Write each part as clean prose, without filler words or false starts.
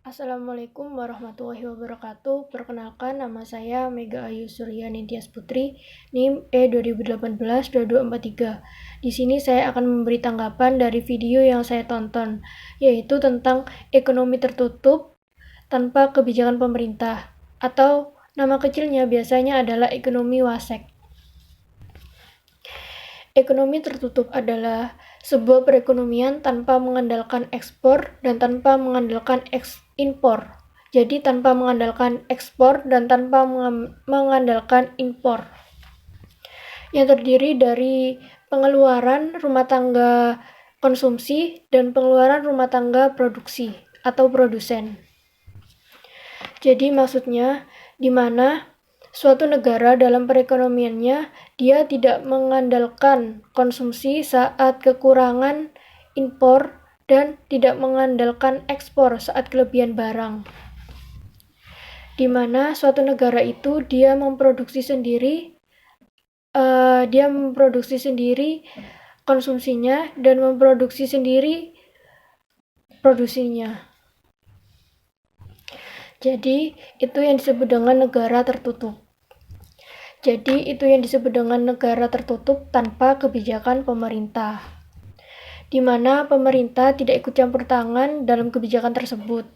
Assalamualaikum warahmatullahi wabarakatuh. Perkenalkan, nama saya Mega Ayu Surya Nintias Putri, NIM E2018-2243. Di sini saya akan memberi tanggapan dari video yang saya tonton, yaitu tentang ekonomi tertutup tanpa kebijakan pemerintah, atau nama kecilnya biasanya adalah ekonomi WASEK. Ekonomi tertutup adalah sebuah perekonomian tanpa mengandalkan ekspor dan tanpa mengandalkan impor. Jadi tanpa mengandalkan ekspor dan tanpa mengandalkan impor. Yang terdiri dari pengeluaran rumah tangga konsumsi dan pengeluaran rumah tangga produksi atau produsen. Jadi maksudnya di mana suatu negara dalam perekonomiannya dia tidak mengandalkan konsumsi saat kekurangan impor dan tidak mengandalkan ekspor saat kelebihan barang. Di mana suatu negara itu dia memproduksi sendiri konsumsinya dan memproduksi sendiri produksinya. Jadi, itu yang disebut dengan negara tertutup. Tanpa kebijakan pemerintah, di mana pemerintah tidak ikut campur tangan dalam kebijakan tersebut,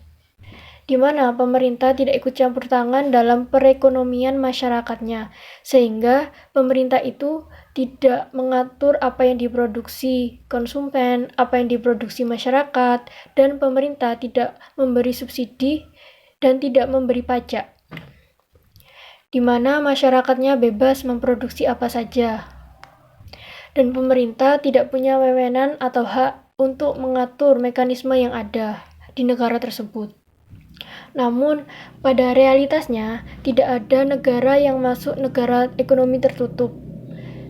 di mana pemerintah tidak ikut campur tangan dalam perekonomian masyarakatnya, sehingga pemerintah itu tidak mengatur apa yang diproduksi konsumen, apa yang diproduksi masyarakat, dan pemerintah tidak memberi subsidi dan tidak memberi pajak, di mana masyarakatnya bebas memproduksi apa saja, dan pemerintah tidak punya wewenang atau hak untuk mengatur mekanisme yang ada di negara tersebut. Namun, pada realitasnya, tidak ada negara yang masuk negara ekonomi tertutup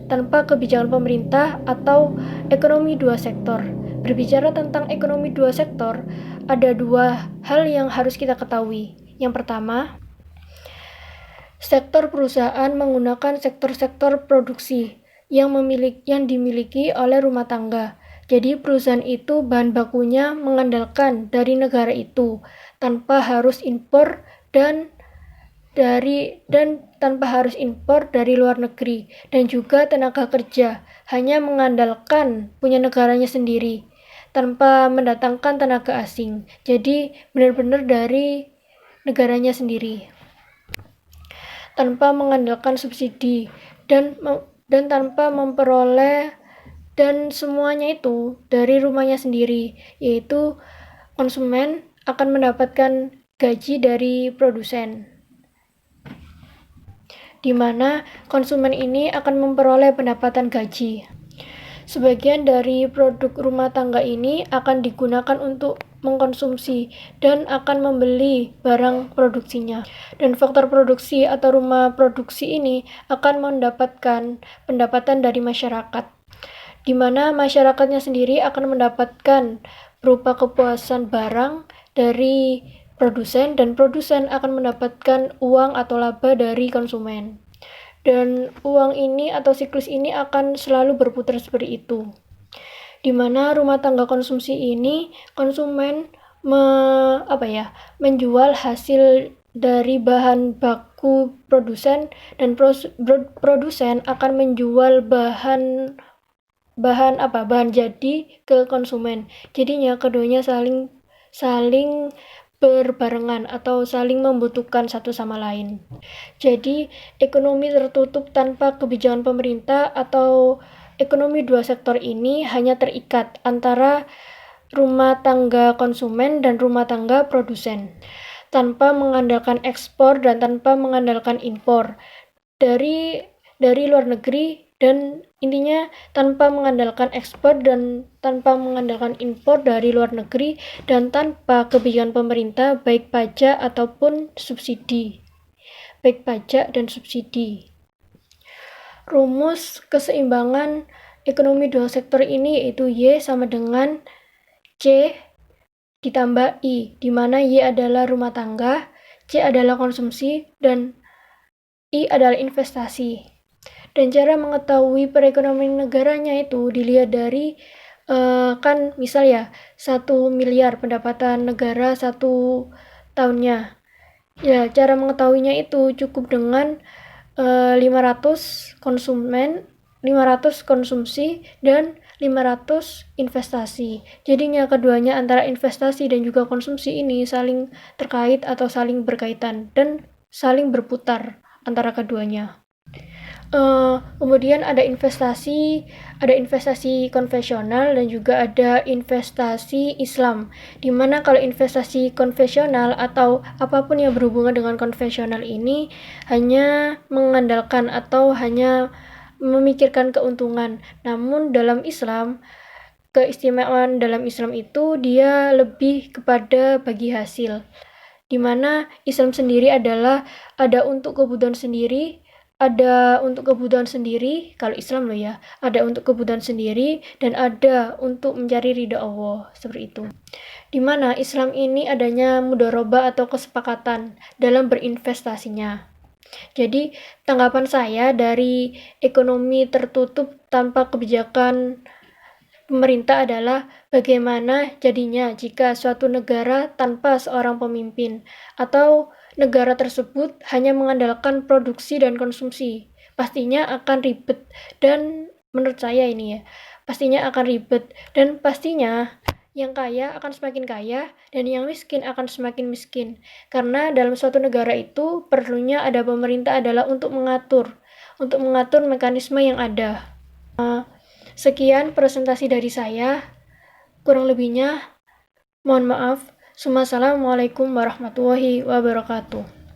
tanpa kebijakan pemerintah atau ekonomi dua sektor. Berbicara tentang ekonomi dua sektor, ada dua hal yang harus kita ketahui. Yang pertama, sektor perusahaan menggunakan sektor-sektor produksi yang dimiliki oleh rumah tangga. Jadi perusahaan itu bahan bakunya mengandalkan dari negara itu tanpa harus impor dari luar negeri, dan juga tenaga kerja hanya mengandalkan punya negaranya sendiri tanpa mendatangkan tenaga asing. Jadi benar-benar dari negaranya sendiri tanpa mengandalkan subsidi dan tanpa memperoleh, dan semuanya itu dari rumahnya sendiri, yaitu konsumen akan mendapatkan gaji dari produsen, di mana konsumen ini akan memperoleh pendapatan gaji. Sebagian dari produk rumah tangga ini akan digunakan untuk mengkonsumsi dan akan membeli barang produksinya. Dan faktor produksi atau rumah produksi ini akan mendapatkan pendapatan dari masyarakat, di mana masyarakatnya sendiri akan mendapatkan berupa kepuasan barang dari produsen, dan produsen akan mendapatkan uang atau laba dari konsumen. Dan uang ini atau siklus ini akan selalu berputar seperti itu, di mana rumah tangga konsumsi ini konsumen menjual hasil dari bahan baku produsen, dan produsen akan menjual bahan jadi ke konsumen. Jadinya keduanya saling berbarengan atau saling membutuhkan satu sama lain. Jadi ekonomi tertutup tanpa kebijakan pemerintah atau ekonomi dua sektor ini hanya terikat antara rumah tangga konsumen dan rumah tangga produsen, tanpa mengandalkan ekspor dan tanpa mengandalkan impor dari luar negeri, dan intinya tanpa mengandalkan ekspor dan tanpa mengandalkan impor dari luar negeri, dan tanpa kebijakan pemerintah baik pajak ataupun subsidi. Rumus keseimbangan ekonomi dua sektor ini yaitu Y sama dengan C ditambah I, di mana Y adalah rumah tangga, C adalah konsumsi, dan I adalah investasi. Dan cara mengetahui perekonomian negaranya itu dilihat dari Kan misal ya 1 miliar pendapatan negara 1 tahunnya. Ya, cara mengetahuinya itu cukup dengan 500 konsumsi dan 500 investasi. Jadinya keduanya antara investasi dan juga konsumsi ini saling terkait atau saling berkaitan dan saling berputar antara keduanya. Kemudian ada investasi konvensional dan juga ada investasi Islam. Dimana kalau investasi konvensional atau apapun yang berhubungan dengan konvensional ini hanya mengandalkan atau hanya memikirkan keuntungan. Namun dalam Islam, keistimewaan dalam Islam itu dia lebih kepada bagi hasil. Dimana Islam sendiri adalah ada untuk kebutuhan sendiri, kalau Islam loh ya, ada untuk kebutuhan sendiri dan ada untuk mencari ridha Allah, seperti itu. Dimana Islam ini adanya mudharabah atau kesepakatan dalam berinvestasinya. Jadi tanggapan saya dari ekonomi tertutup tanpa kebijakan pemerintah adalah bagaimana jadinya jika suatu negara tanpa seorang pemimpin atau negara tersebut hanya mengandalkan produksi dan konsumsi. Pastinya akan ribet dan menurut saya ini ya, pastinya akan ribet dan pastinya yang kaya akan semakin kaya dan yang miskin akan semakin miskin. Karena dalam suatu negara itu perlunya ada pemerintah adalah untuk mengatur mekanisme yang ada. Sekian presentasi dari saya. Kurang lebihnya mohon maaf. Wassalamualaikum warahmatullahi wabarakatuh.